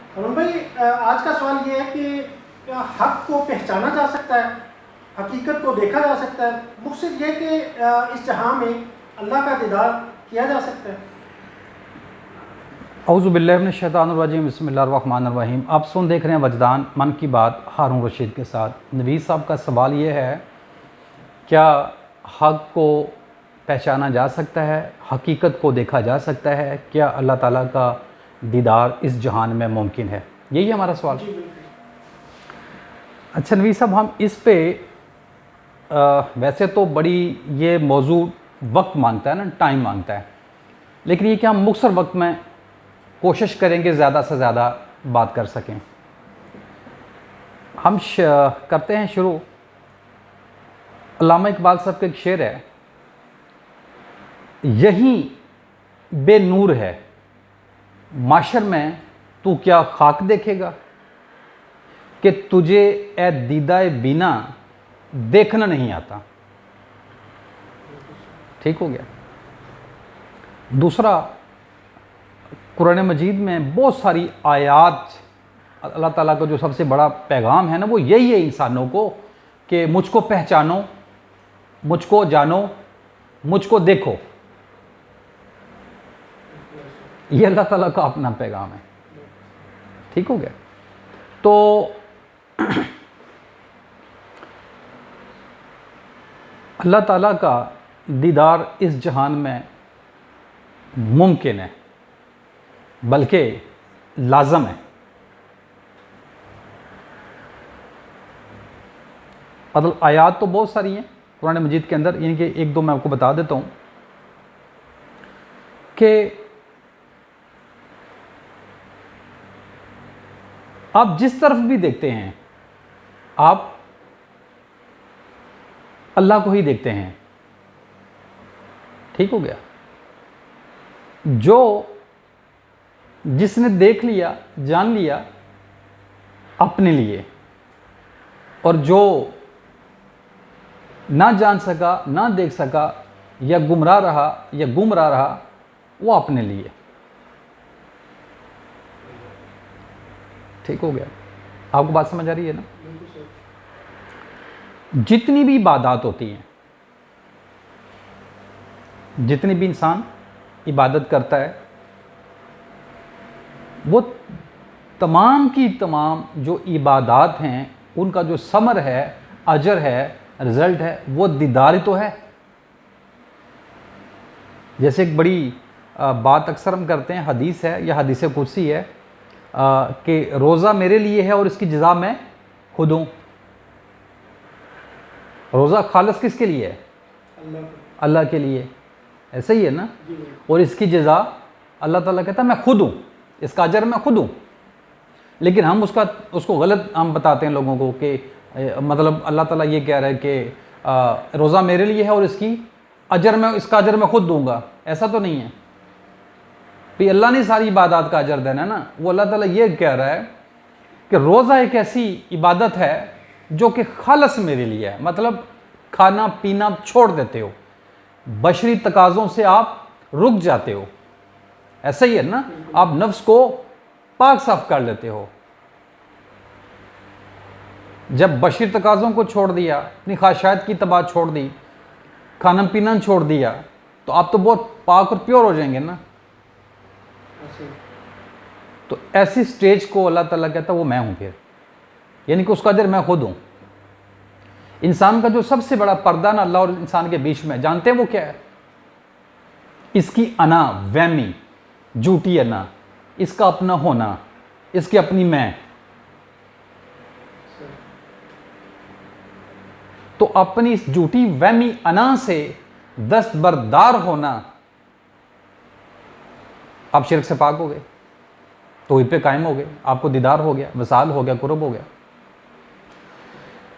अरुण भाई, आज का सवाल ये है कि क्या हक को पहचाना जा सकता है, हकीकत को देखा जा सकता है, मकसद ये कि इस जहां में अल्लाह का दीदार किया जा सकता है। औज़ुबिल्लाहि मिनश्शैतानिर्रजीम बिस्मिल्लाहिर्रहमानिर्रहीम। आप देख रहे हैं वजदान मन की बात हारून रशीद के साथ। नवीद साहब का सवाल ये है, क्या हक को पहचाना जा सकता है, हकीकत को देखा जा सकता है, क्या अल्लाह ताला का दीदार इस जहान में मुमकिन है? यही हमारा सवाल। जी बिल्कुल। अच्छा नवीद साहब, हम इस पे वैसे तो बड़ी ये मौजू वक्त मांगता है ना, टाइम मांगता है, लेकिन ये कि हम मुख्तसर वक्त में कोशिश करेंगे ज़्यादा से ज़्यादा बात कर सकें। हम करते हैं शुरू। अल्लामा इकबाल साहब का एक शेर है, यही बेनूर है माशर में तू क्या खाक देखेगा, कि तुझे ए दीदाए बिना देखना नहीं आता। ठीक हो गया। दूसरा, कुरान मजीद में बहुत सारी आयात, अल्लाह ताला का जो सबसे बड़ा पैगाम है ना, वो यही है इंसानों को कि मुझको पहचानो, मुझको जानो, मुझको देखो। ये अल्लाह ताला का अपना पैगाम है। ठीक हो गया। तो अल्लाह ताला का दीदार इस जहान में मुमकिन है, बल्कि लाजम है। मतलब आयात तो बहुत सारी हैं कुरान मजीद के अंदर, यानी कि एक दो मैं आपको बता देता हूँ कि आप जिस तरफ भी देखते हैं आप अल्लाह को ही देखते हैं। ठीक हो गया। जो जिसने देख लिया, जान लिया अपने लिए, और जो ना जान सका, ना देख सका, या गुमराह रहा या गुमराह रहा, वो अपने लिए। ठीक हो गया। आपको बात समझ आ रही है ना? जितनी भी इबादत होती हैं, जितनी भी इंसान इबादत करता है, वो तमाम की तमाम जो इबादत हैं, उनका जो समर है, अजर है, रिज़ल्ट है, वो दीदार ही तो है। जैसे एक बड़ी बात अक्सर हम करते हैं, हदीस है या हदीस कुदसी है कि रोज़ा मेरे लिए है और इसकी जज़ा मैं खुद हूँ। रोज़ा खालिस किसके लिए है? अल्लाह के लिए। ऐसा ही है ना? और इसकी जज़ा अल्लाह ताला कहता है मैं खुद हूँ, इसका अजर मैं खुद हूँ। लेकिन हम उसको गलत हम बताते हैं लोगों को कि मतलब अल्लाह ताला ये कह रहा है कि रोज़ा मेरे लिए है और इसका अजर मैं खुद दूंगा। ऐसा तो नहीं है भाई, अल्लाह ने सारी इबादत का अजर देना है ना। वो अल्लाह ताला ये कह रहा है कि रोज़ा एक ऐसी इबादत है जो कि खालस मेरे लिए है। मतलब खाना पीना छोड़ देते हो, बशरी तकाज़ों से आप रुक जाते हो। ऐसा ही है ना? आप नफ्स को पाक साफ कर लेते हो। जब बशरी तकाज़ों को छोड़ दिया, अपनी ख्वाहिशात की तबाह छोड़ दी, खाना पीना छोड़ दिया, तो आप तो बहुत पाक और प्योर हो जाएंगे ना। तो ऐसी स्टेज को अल्लाह ताला कहता है वो मैं हूं फिर, यानी कि उसका अजर मैं खुद हूं। इंसान का जो सबसे बड़ा पर्दा ना अल्लाह और इंसान के बीच में, जानते हैं वो क्या है? इसकी अना, वहमी, झूठी अना, इसका अपना होना, इसकी अपनी मैं। तो अपनी इस झूठी वहमी अना से दस्तबरदार होना, आप शिरक से पाक हो गए, तौहीद पे कायम हो गए, आपको दीदार हो गया, वसाल हो गया, कुर्ब हो गया।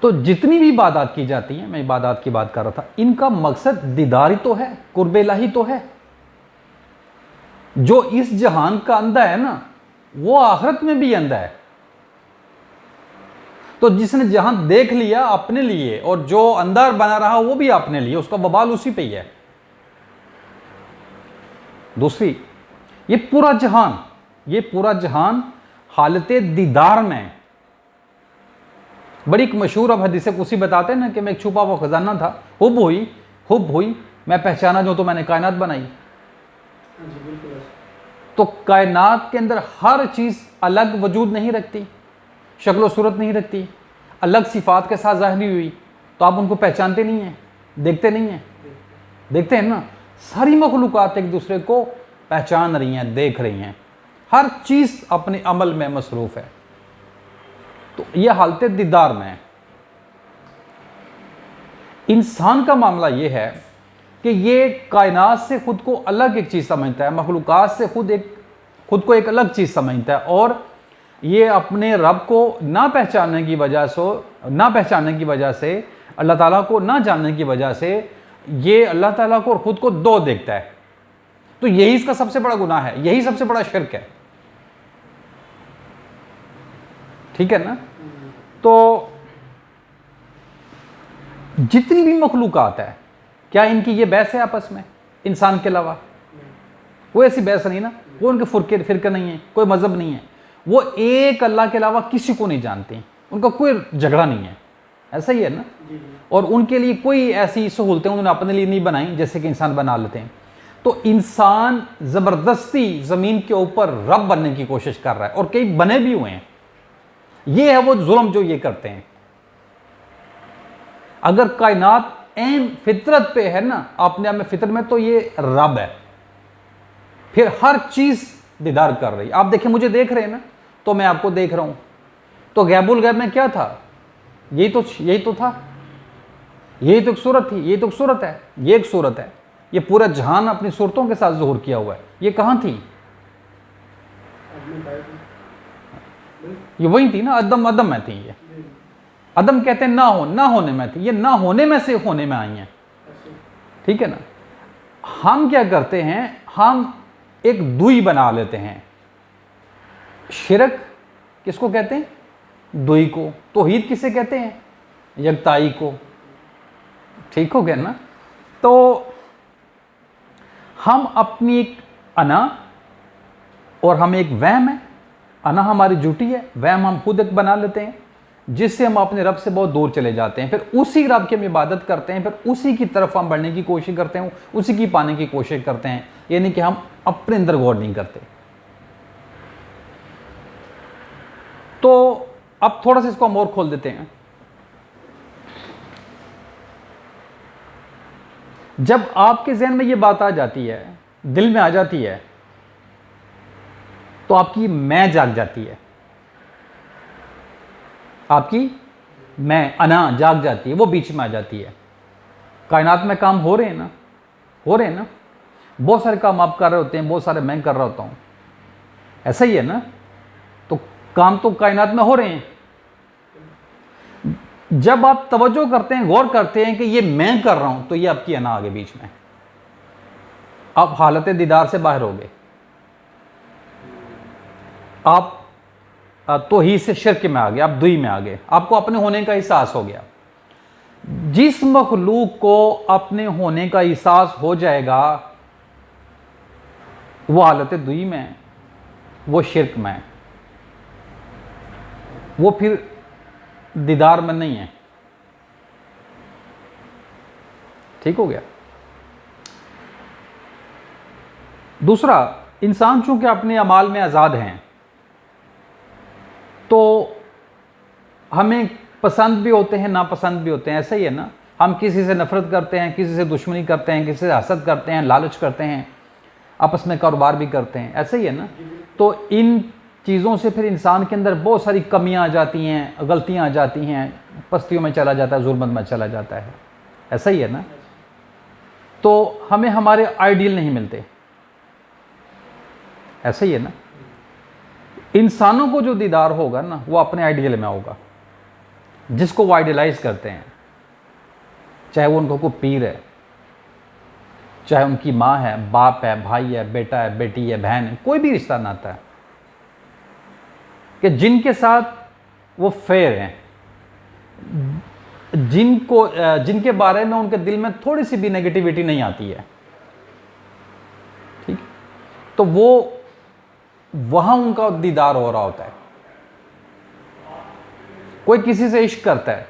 तो जितनी भी इबादत की जाती हैं, मैं इबादत की बात कर रहा था, इनका मकसद दीदार ही तो है, कुर्ब इलाही तो है। जो इस जहान का अंधा है ना, वो आखिरत में भी अंधा है। तो जिसने जहां देख लिया अपने लिए, और जो अंदर बना रहा वो भी अपने लिए, उसका बवाल उसी पे ही है। दूसरी, ये पूरा जहान हालत दीदार में। बड़ी एक मशहूर अब हदीस कुसी बताते हैं ना कि मैं एक छुपा हुआ खजाना था, हुब हुई, मैं पहचाना जो तो मैंने कायनात बनाई। तो कायनात के अंदर हर चीज़ अलग वजूद नहीं रखती, शक्ल सूरत नहीं रखती, अलग सिफात के साथ ज़ाहिर हुई, तो आप उनको पहचानते नहीं हैं, देखते नहीं हैं। देखते हैं ना, सारी मखलूक़ात एक दूसरे को पहचान रही हैं, देख रही हैं, हर चीज़ अपने अमल में मसरूफ़ है। तो यह हालत दीदार में है। इंसान का मामला यह है कि ये कायनात से खुद को अलग एक चीज़ समझता है, मखलूक़ात से खुद को एक अलग चीज़ समझता है, और ये अपने रब को ना पहचानने की वजह से अल्लाह ताला को ना जानने की वजह से ये अल्लाह ताला को और ख़ुद को दो देखता है। तो यही इसका सबसे बड़ा गुनाह है, यही सबसे बड़ा शिर्क है। ठीक है ना। तो जितनी भी मखलूक़ात है, क्या इनकी ये बहस है आपस में इंसान के अलावा? वो ऐसी बहस नहीं ना, वो उनके फिरके नहीं है, कोई मज़हब नहीं है, वो एक अल्लाह के अलावा किसी को नहीं जानते, उनका कोई झगड़ा नहीं है। ऐसा ही है ना। और उनके लिए कोई ऐसी सहूलतें उन्होंने अपने लिए नहीं बनाई जैसे कि इंसान बना लेते हैं। तो इंसान ज़बरदस्ती ज़मीन के ऊपर रब बनने की कोशिश कर रहा है, और कई बने भी हुए हैं। ये है वो जुल्म जो ये करते हैं। अगर कायनात एम फितरत पे है ना, अपने आप में फितरत में, तो ये रब है, फिर हर चीज़ दीदार कर रही। आप देखें, मुझे देख रहे हैं ना, तो मैं आपको देख रहा हूं। तो गैबुल गैब में क्या था? यही तो था, यही तो एक सूरत थी, यही तो एक सूरत है, ये एक सूरत है। ये पूरा जहान अपनी सूरतों के साथ ज़ुहूर किया हुआ है। ये कहाँ थी? ये वही थी ना, अदम में थी। ये अदम कहते हैं ना होने में थी, ये ना होने में से होने में आई हैं। ठीक है ना। हम क्या करते हैं, हम एक दुई बना लेते हैं। शिरक किसको कहते हैं? दुई को। तौहीद किसे कहते हैं? यकताई को। ठीक हो गया ना। तो हम अपनी एक अना, और हम एक वहम है, अना हमारी झूठी है, वहम हम खुद एक बना लेते हैं, जिससे हम अपने रब से बहुत दूर चले जाते हैं। फिर उसी रब की हम इबादत करते हैं, फिर उसी की तरफ हम बढ़ने की कोशिश करते हैं, उसी की पाने की कोशिश करते हैं। यानी कि हम अपने अंदर गौर नहीं करते। तो अब थोड़ा सा इसको हम और खोल देते हैं। जब आपके जहन में ये बात आ जाती है, दिल में आ जाती है, तो आपकी मैं जाग जाती है, आपकी मैं अना जाग जाती है, वो बीच में आ जाती है। कायनात में काम हो रहे हैं ना, बहुत सारे काम आप कर रहे होते हैं, बहुत सारे मैं कर रहा होता हूं। ऐसा ही है ना। तो काम तो कायनात में हो रहे हैं। जब आप तवज्जो करते हैं, गौर करते हैं कि ये मैं कर रहा हूं, तो ये आपकी अना आगे बीच में, आप हालत दीदार से बाहर हो गए, आप तौहीद से शिर्क में आ गए, आप दुई में आ गए, आपको अपने होने का एहसास हो गया। जिस मखलूक को अपने होने का एहसास हो जाएगा, वो हालत दुई में है, वो शिर्क में है, वो फिर दीदार में नहीं है। ठीक हो गया। दूसरा, इंसान चूंकि अपने अमाल में आज़ाद हैं, तो हमें पसंद भी होते हैं, नापसंद भी होते हैं। ऐसा ही है ना। हम किसी से नफरत करते हैं, किसी से दुश्मनी करते हैं, किसी से हसद करते हैं, लालच करते हैं, आपस में कारोबार भी करते हैं। ऐसा ही है ना। तो इन चीज़ों से फिर इंसान के अंदर बहुत सारी कमियां आ जाती हैं, गलतियां आ जाती हैं, पस्तियों में चला जाता है, जुर्मत में चला जाता है। ऐसा ही है ना। तो हमें हमारे आइडियल नहीं मिलते। ऐसा ही है ना। इंसानों को जो दीदार होगा ना, वो अपने आइडियल में होगा, जिसको वो आइडियलाइज करते हैं, चाहे वो उनको कोई पीर है, चाहे उनकी माँ है, बाप है, भाई है, बेटा है, बेटी है, बहन है, कोई भी रिश्ता नाता है, कि जिनके साथ वो फेयर हैं, जिनके बारे में उनके दिल में थोड़ी सी भी नेगेटिविटी नहीं आती है। ठीक। तो वो वहाँ उनका दीदार हो रहा होता है। कोई किसी से इश्क करता है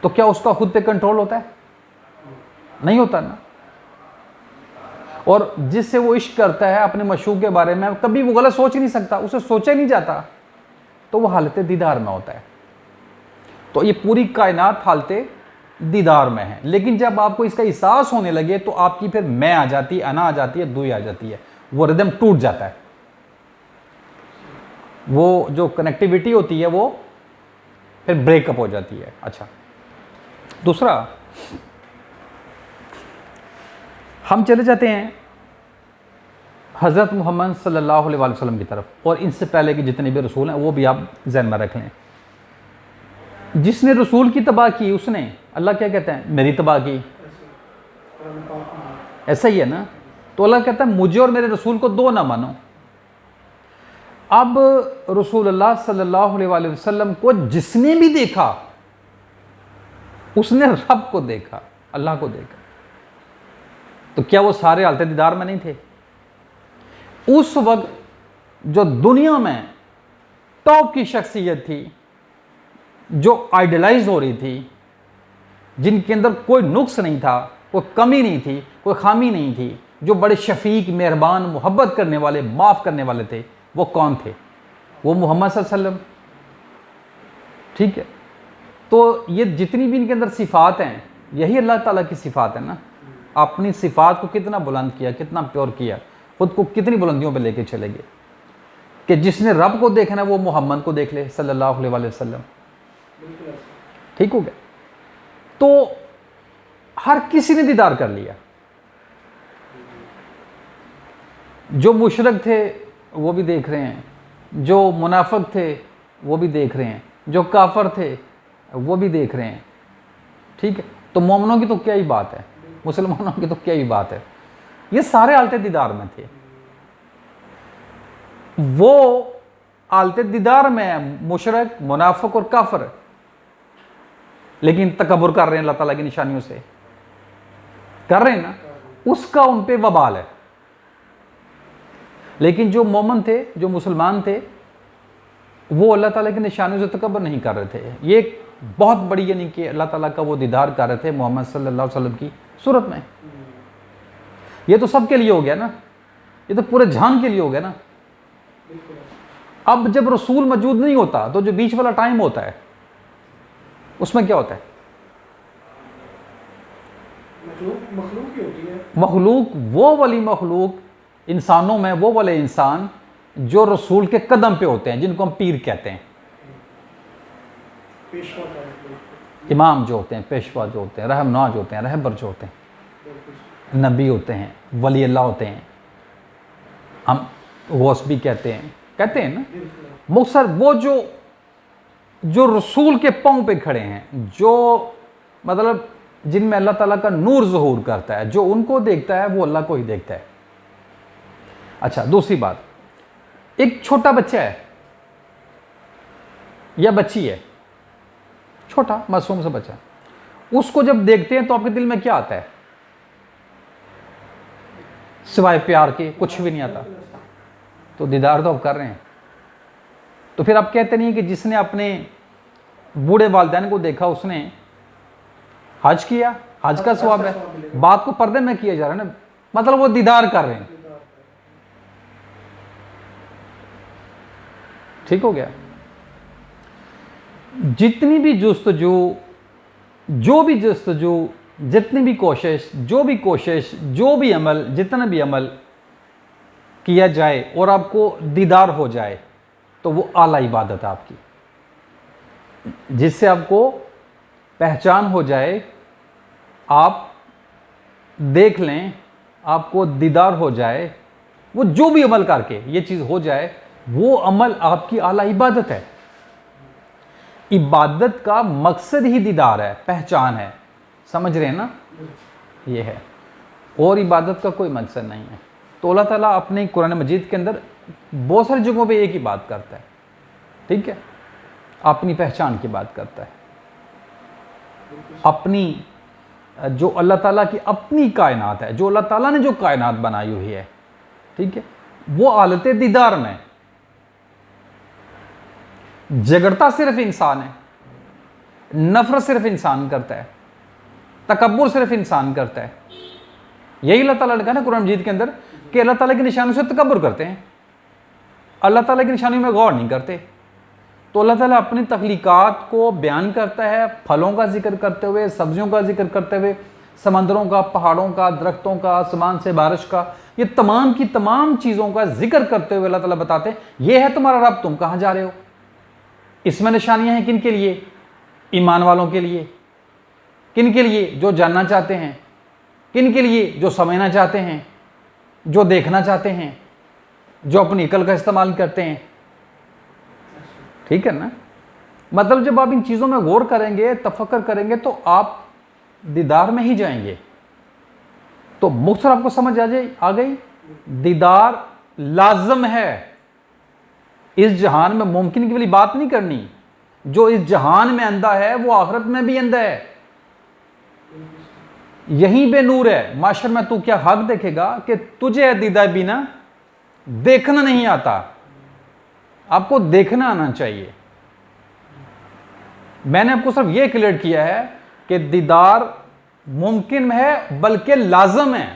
तो क्या उसका खुद पे कंट्रोल होता है? नहीं होता ना। और जिससे वो इश्क करता है अपने मशूक के बारे में, कभी वो गलत सोच नहीं सकता, उसे सोचा नहीं जाता, तो वो हालत दीदार में होता है। तो ये पूरी कायनात हालत दीदार में है। लेकिन जब आपको इसका एहसास होने लगे तो आपकी फिर मैं आ जाती है, अना आ जाती है, दुई आ जाती है, वो रिदम टूट जाता है। वो जो कनेक्टिविटी होती है वो फिर ब्रेकअप हो जाती है। अच्छा, दूसरा हम चले जाते हैं हज़रत मोहम्मद सल्लल्लाहु अलैहि वसल्लम की तरफ, और इनसे पहले के जितने भी रसूल हैं वो भी आप ज़हन में रख लें। जिसने रसूल की तबाह की उसने, अल्लाह क्या कहते हैं, मेरी तबाह की। ऐसा ही है ना। तो अल्लाह कहता है मुझे और मेरे रसूल को दो ना मानो। अब रसूलुल्लाह सल्लल्लाहु अलैहि वसल्लम को जिसने भी देखा उसने रब को देखा, अल्लाह को देखा। तो क्या वो सारे हालत दीदार में नहीं थे? उस वक्त जो दुनिया में टॉप की शख्सियत थी, जो आइडलाइज हो रही थी, जिनके अंदर कोई नुक्स नहीं था, कोई कमी नहीं थी, कोई खामी नहीं थी, जो बड़े शफीक, मेहरबान, मोहब्बत करने वाले, माफ़ करने वाले थे, वो कौन थे? वो मोहम्मद सल्लल्लाहु अलैहि वसल्लम। ठीक है। तो ये जितनी भी इनके अंदर सिफ़ात हैं, यही अल्लाह ताला की सिफ़ात है ना। अपनी सिफ़ात को कितना बुलंद किया, कितना प्योर किया, खुद को कितनी बुलंदियों पे लेके चले गए कि जिसने रब को देखना वो मोहम्मद को देख ले सल्लल्लाहु अलैहि वसल्लम। ठीक हो गया। तो हर किसी ने दीदार कर लिया। जो मुशरिक थे वो भी देख रहे हैं, जो मुनाफिक थे वो भी देख रहे हैं, जो काफर थे वो भी देख रहे हैं। ठीक है। तो मोमिनों की तो क्या ही बात है, मुसलमानों की तो क्या ही बात है, ये सारे हालत दीदार में थे। वो हालत दीदार में मुशरिक, मुनाफिक और काफर, लेकिन तकब्बुर कर रहे हैं अल्लाह ताला की निशानियों से, कर रहे हैं ना, उसका उन पे वबाल है। लेकिन जो मोमिन थे, जो मुसलमान थे, वो अल्लाह ताला की निशानियों से तकब्बुर नहीं कर रहे थे। ये एक बहुत बड़ी, यानी कि अल्लाह ताला का वो दीदार कर रहे थे मोहम्मद सल्लल्लाहु अलैहि वसल्लम की सूरत में। ये तो सबके लिए हो गया ना, ये तो पूरे जहान के लिए हो गया ना। अब जब रसूल मौजूद नहीं होता तो जो बीच वाला टाइम होता है उसमें क्या होता है? मखलूक ही होती है। मखलूक, वो वाली मखलूक, इंसानों में वो वाले इंसान जो रसूल के कदम पे होते हैं, जिनको हम पीर कहते हैं, पेशवा इमाम जो होते हैं, पेशवा जो होते हैं, रहमना जो होते हैं, रहबर जो होते हैं, नबी होते हैं, वली अल्लाह होते हैं, हम गौस भी कहते हैं ना। मुख्तसर वो जो रसूल के पाँव पे खड़े हैं, जो मतलब जिनमें अल्लाह ताला का नूर ज़हूर करता है, जो उनको देखता है वो अल्लाह को ही देखता है। अच्छा, दूसरी बात, एक छोटा बच्चा है या बच्ची है, छोटा मासूम सा बच्चा, उसको जब देखते हैं तो आपके दिल में क्या आता है? सिवाय प्यार के कुछ भी नहीं आता। तो दीदार तो आप कर रहे हैं। तो फिर आप कहते नहीं कि जिसने अपने बूढ़े वालिदैन को देखा उसने हज किया, हज का सवाब है। बात को पर्दे में किया जा रहा है ना, मतलब वो दीदार कर रहे हैं। ठीक हो गया। जितनी भी जुस्तजू, जो भी जुस्तजू, जितनी भी कोशिश, जो भी अमल, जितना भी अमल किया जाए और आपको दीदार हो जाए तो वो आला इबादत है आपकी। जिससे आपको पहचान हो जाए, आप देख लें, आपको दीदार हो जाए, वो जो भी अमल करके ये चीज़ हो जाए, वो अमल आपकी आला इबादत है। इबादत का मकसद ही दीदार है, पहचान है। समझ रहे हैं ना? ये है, और इबादत का कोई मकसद नहीं है। तो अल्लाह ताला अपने कुरान मजीद के अंदर बहुत सारी जगहों पे एक ही बात करता है। ठीक है, अपनी पहचान की बात करता है, अपनी जो अल्लाह ताला की अपनी कायनात है, जो अल्लाह ताला ने जो कायनात बनाई हुई है, ठीक है, वो हालत दीदार में। झगड़ता सिर्फ इंसान है, नफरत सिर्फ इंसान करता है, तकब्बुर सिर्फ इंसान करता है। यही अल्लाह ताला ने कहा ना कुरान मजीद के अंदर कि अल्लाह ताला की निशानियों से तकब्बुर करते हैं, अल्लाह ताला की निशानियों में गौर नहीं करते। तो अल्लाह ताला अपनी तख्लीकात को बयान करता है, फलों का जिक्र करते हुए, सब्जियों का जिक्र करते हुए, समंदरों का, पहाड़ों का, दरख्तों का, आसमान से बारिश का, ये तमाम की तमाम चीज़ों का जिक्र करते हुए अल्लाह ताला बताते हैं ये है तुम्हारा रब, तुम कहाँ जा रहे हो। इसमें निशानियाँ हैं किन के लिए? ईमान वालों के लिए। किन के लिए? जो जानना चाहते हैं। किन के लिए? जो समझना चाहते हैं, जो देखना चाहते हैं, जो अपनी अकल का इस्तेमाल करते हैं। ठीक है ना? मतलब जब आप इन चीज़ों में गौर करेंगे, तफक्कर करेंगे, तो आप दीदार में ही जाएंगे। तो मुख्तसर आपको समझ आ गई, दीदार लाजम है। इस जहान में मुमकिन की वाली बात नहीं करनी। जो इस जहान में अंधा है वो आखिरत में भी अंधा है, यहीं पे नूर है। माशर में तू क्या हक देखेगा कि तुझे दीदा बिना देखना नहीं आता। आपको देखना आना चाहिए। मैंने आपको सिर्फ यह क्लियर किया है कि दीदार मुमकिन है बल्कि लाजम है।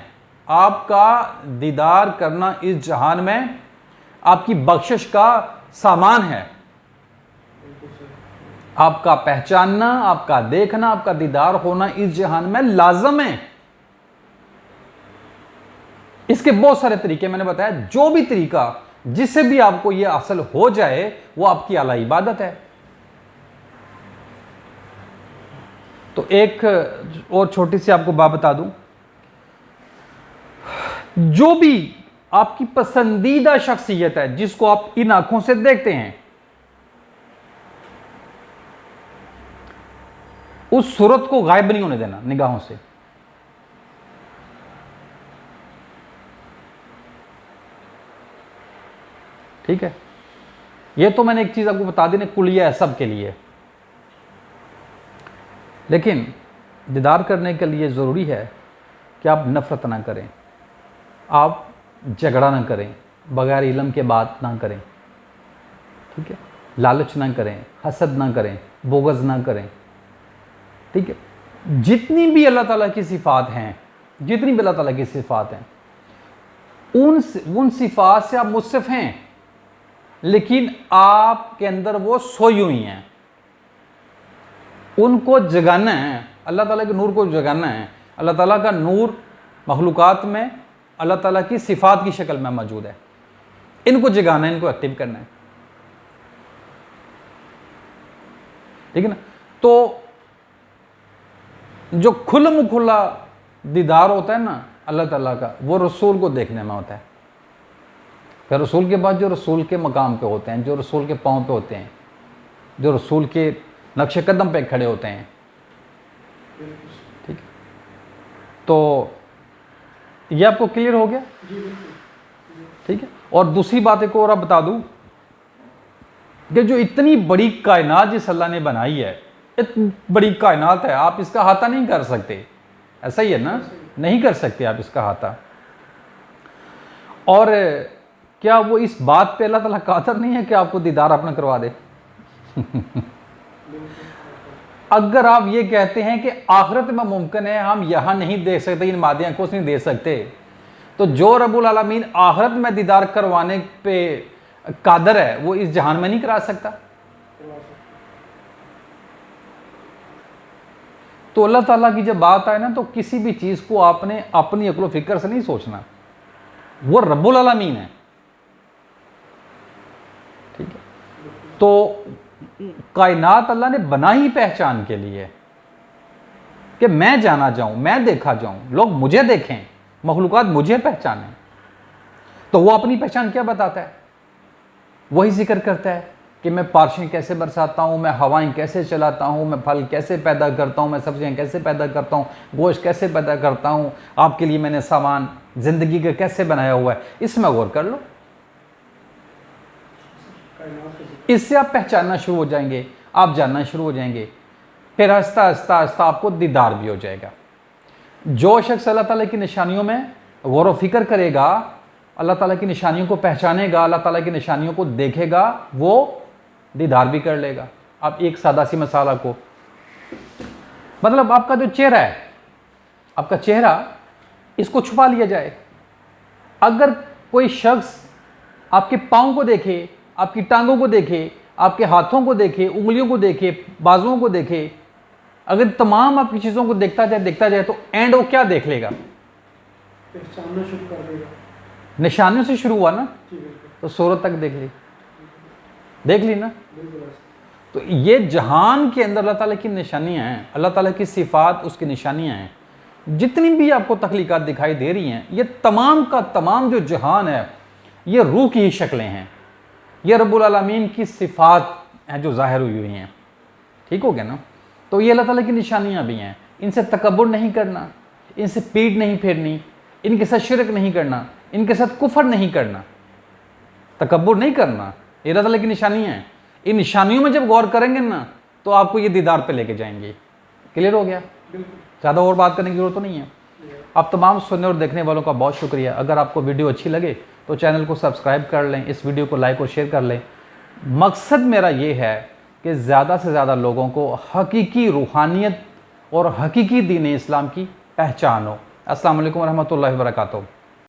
आपका दीदार करना इस जहान में आपकी बख्शिश का सामान है। आपका पहचानना, आपका देखना, आपका दीदार होना इस जहान में लाजम है। इसके बहुत सारे तरीके मैंने बताया। जो भी तरीका जिससे भी आपको यह हासिल हो जाए वो आपकी आला इबादत है। तो एक और छोटी सी आपको बात बता दूं, जो भी आपकी पसंदीदा शख्सियत है जिसको आप इन आंखों से देखते हैं, उस सूरत को गायब नहीं होने देना निगाहों से। ठीक है? यह तो मैंने एक चीज आपको बता दी ना, कुलिया है सब के लिए। लेकिन दीदार करने के लिए ज़रूरी है कि आप नफ़रत ना करें, आप झगड़ा ना करें, बगैर इल्म के बात ना करें। ठीक है? लालच ना करें, हसद ना करें, बोगज़ ना करें। ठीक है? जितनी भी अल्लाह ताला की सिफ़ात हैं, जितनी भी अल्लाह ताला की सिफ़ात हैं, उन सिफ़ात से आप मुस्सिफ़ हैं, लेकिन आपके अंदर वो सोई हुई हैं। उनको जगाना है, अल्लाह ताला के नूर को जगाना है। अल्लाह ताला का नूर मखलूक़ात में अल्लाह ताला की सिफ़ात की शक्ल में मौजूद है। इनको जगाना है, इनको एक्टिव करना है। ठीक है ना? तो जो खुल्म खुला दीदार होता है ना अल्लाह ताला का, वो रसूल को देखने में होता है। फिर रसूल के बाद जो रसूल के मकाम पे होते हैं, जो रसूल के पाँव पे होते हैं, जो रसूल के नक्श कदम पे खड़े होते हैं। ठीक है? तो ये आपको क्लियर हो गया? ठीक है? और दूसरी बात एक और आप बता दूं कि जो इतनी बड़ी कायनात जिस अल्लाह ने बनाई है, इतनी बड़ी कायनात है, आप इसका हाथा नहीं कर सकते। ऐसा ही है ना? नहीं कर सकते आप इसका हाथा। और क्या वो इस बात पे अल्लाह ताला कादर नहीं है कि आपको दीदार अपना करवा दे? अगर आप ये कहते हैं कि आखिरत में मुमकिन है, हम यहां नहीं देख सकते, इन मादी आंखों से नहीं देख सकते, तो जो रब्बुल आलमीन आखिरत में दीदार करवाने पे कादर है वो इस जहान में नहीं करा सकता। तो अल्लाह ताला की जब बात आए ना, तो किसी भी चीज को आपने अपनी अक्ल फिक्र से नहीं सोचना। वो रब्बुल आलमीन है। ठीक है? तो कायनात अल्लाह ने बना ही पहचान के लिए कि मैं जाना जाऊं, मैं देखा जाऊं, लोग मुझे देखें, मखलूकात मुझे पहचानें। तो वो अपनी पहचान क्या बताता है? वही जिक्र करता है कि मैं बारिशें कैसे बरसाता हूं, मैं हवाएं कैसे चलाता हूं, मैं फल कैसे पैदा करता हूं, मैं सब्जियां कैसे पैदा करता हूं, गोश्त कैसे पैदा करता हूं, आपके लिए मैंने सामान जिंदगी का कैसे बनाया हुआ है। इसमें गौर कर लो। इससे आप पहचानना शुरू हो जाएंगे, आप जानना शुरू हो जाएंगे। फिर आहिस्ता आहिस्ता आहिस्ता आपको दीदार भी हो जाएगा। जो शख्स अल्लाह ताला की निशानियों में गौर व फिक्र करेगा, अल्लाह ताला की निशानियों को पहचानेगा, अल्लाह ताला की निशानियों को देखेगा, वो दीदार भी कर लेगा। आप एक सादा सी मसाला को, मतलब आपका जो चेहरा है, आपका चेहरा, इसको छुपा लिया जाए। अगर कोई शख्स आपके पाँव को देखे, आपकी टांगों को देखे, आपके हाथों को देखे, उंगलियों को देखे, बाजुओं को देखे, अगर तमाम आपकी चीज़ों को देखता जाए तो एंड वो क्या देख लेगा? पहचानना शुरू कर देगा। निशानियों से शुरू हुआ ना, जी बिल्कुल। तो सूरत तक देख ली ना। बिल्कुल। तो ये जहान के अंदर अल्लाह ताला की निशानियां हैं, अल्लाह ताला की सिफ़ात उसकी निशानियां हैं। जितनी भी आपको तख्लीकात दिखाई दे रही हैं, ये तमाम का तमाम जो जहान है, ये रूह की ही शक्लें हैं, ये रब्बुल आलमीन की सिफ़ात हैं जो ज़ाहिर हुई हैं। ठीक हो गया ना। तो ये अल्लाह ताला की निशानियां भी हैं। इनसे तकब्बुर नहीं करना, इनसे पीठ नहीं फेरनी, इनके साथ शिरक नहीं करना, इनके साथ कुफर नहीं करना, तकब्बुर नहीं करना। ये अल्लाह ताला की निशानियां हैं। इन निशानियों में जब गौर करेंगे ना, तो आपको ये दीदार पे लेके जाएंगे। क्लियर हो गया? ज़्यादा और बात करने की जरूरत तो नहीं है। आप तमाम सुनने और देखने वालों का बहुत शुक्रिया। अगर आपको वीडियो अच्छी लगे तो चैनल को सब्सक्राइब कर लें, इस वीडियो को लाइक और शेयर कर लें। मकसद मेरा ये है कि ज़्यादा से ज़्यादा लोगों को हकीकी रूहानियत और हकीकी दीन इस्लाम की पहचान हो। अस्सलाम वालेकुम रहमतुल्लाहि व बरकातुहू।